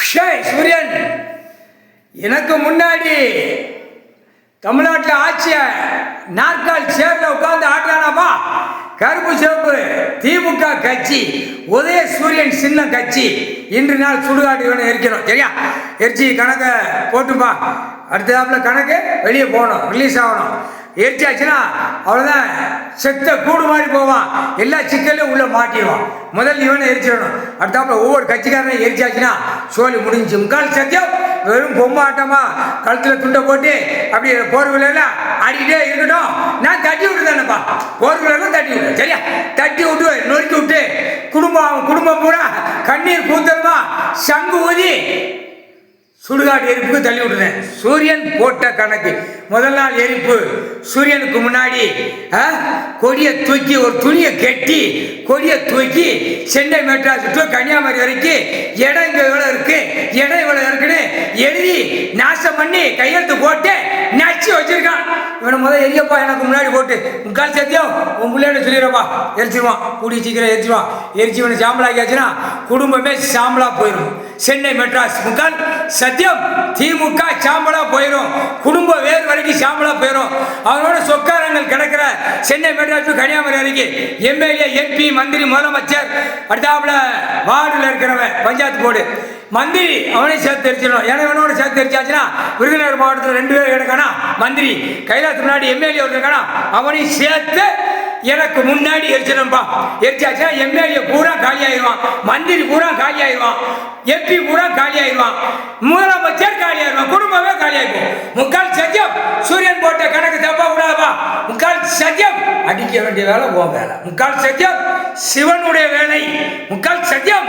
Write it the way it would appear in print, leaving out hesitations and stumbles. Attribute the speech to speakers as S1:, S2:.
S1: சூரியன் எனக்கு முன்னாடி தமிழ்நாட்டில் ஆட்சிய நாற்கால் சேர்ல உட்கார்ந்து ஆட்டானாப்பா. கருப்பு சிவப்பு திமுக கட்சி, உதய சூரியன் சின்ன கட்சி. இன்று நாள் சுடுகாட்டு வேணும் எரிக்கணும், சரியா? எரிச்சி கணக்கை போட்டுப்பா. அடுத்ததாப்புல கணக்கு வெளியே போகணும், ரிலீஸ் ஆகணும். எரிச்சாச்சுன்னா அவ்வளோதான், செத்த கூடு மாதிரி போவான், எல்லா சிக்கலையும் உள்ள மாட்டிடுவான். முதல் இவனை எரிச்சிடணும். அடுத்தாப்புல ஒவ்வொரு கட்சிக்காரனையும் எரிச்சாச்சுன்னா சோழி முடிஞ்சு. முக்கால் சத்தியம் வெறும் பொம்மை ஆட்டமா கழுத்தில் துண்டை போட்டு அப்படி போர்விலாம் ஆடிக்கிட்டே இருக்கட்டும். நான் தட்டி விட்டுதானப்பா, போர்விலாம் தட்டி விட்டு, சரியா? தட்டி விட்டு நொறுக்கி விட்டு குடும்பம் பூரா கண்ணீர் கூத்தமா சங்கு ஊதி சுடுகாடு எரிப்புக்கு தள்ளி விட்டுனேன். சூரியன் போட்ட கணக்கு. முதல் நாள் எரிப்பு, சூரியனுக்கு முன்னாடி கொடியை தூக்கி ஒரு துணியை கட்டி கொடியை தூக்கி சென்னை மெட்ராஸ் டு கன்னியாகுமரி வரைக்கும் இடம் இங்கே இவ்வளோ இருக்கு, இடம் இவ்வளோ இருக்குன்னு எழுதி நாசம் பண்ணி கையெழுத்து போட்டு நச்சு வச்சிருக்கான். இவனை முதல் எரியப்பா, எனக்கு முன்னாடி போட்டு முக்கால் சத்தியம் உன் பிள்ளையோட சொல்லிடுறப்பா, எரிச்சிருவான். கூடி சீக்கிரம் எரிச்சிருவான். எரிச்சு இவனை சாம்பலாக்கியாச்சுன்னா குடும்பமே சாம்பலா போயிடும். சென்னை மெட்ராஸ் முக்கால் சத்தியம் திமுக சாம்பலா போயிடும். குடும்பம் வேறு வரைக்கும் சாம்பலா போயிடும். அவனோட சொக்காரங்கள் கிடக்கிற சென்னை மெட்ராஸ் கன்னியாகுமரி வரைக்கும் எம்எல்ஏ, எம்பி, மந்திரி, முதலமைச்சர், அடுத்தாப்புல வார்டில் இருக்கிறவன், பஞ்சாயத்து போர்டு மந்திரி, அவனையும் சேர்த்து எரிச்சிடணும். ஏன்னா இவனோட சேர்த்து எரிச்சாச்சுன்னா விருதுநகர் மாவட்டத்தில் 2 பேர் கிடக்கானா மந்திரி, கைலாசத்துக்கு முன்னாடி எம்எல்ஏ இருக்கானா அவனையும் சேர்த்து எனக்கு முன்னாடி எரிச்சிடணும்பா. எரிச்சாச்சுன்னா எம்எல்ஏ பூரா காலி ஆயிடுவான், மந்திரி பூரா காலி ஆயிடுவான், எம்பி பூரா காலி ஆயிடுவான், முதலமைச்சர் காலி ஆயிடுவான், குடும்பமே காலி ஆயிடும். முக்கால் சத்தியம் சூரியன் போட்ட கணக்கு தப்பா கூடாதுப்பா. முக்கால் சத்தியம் அடிக்க வேண்டிய வேலை உன் வேலை. முக்கால் சத்தியம் சிவனுடைய வேலை. முக்கால் சத்தியம்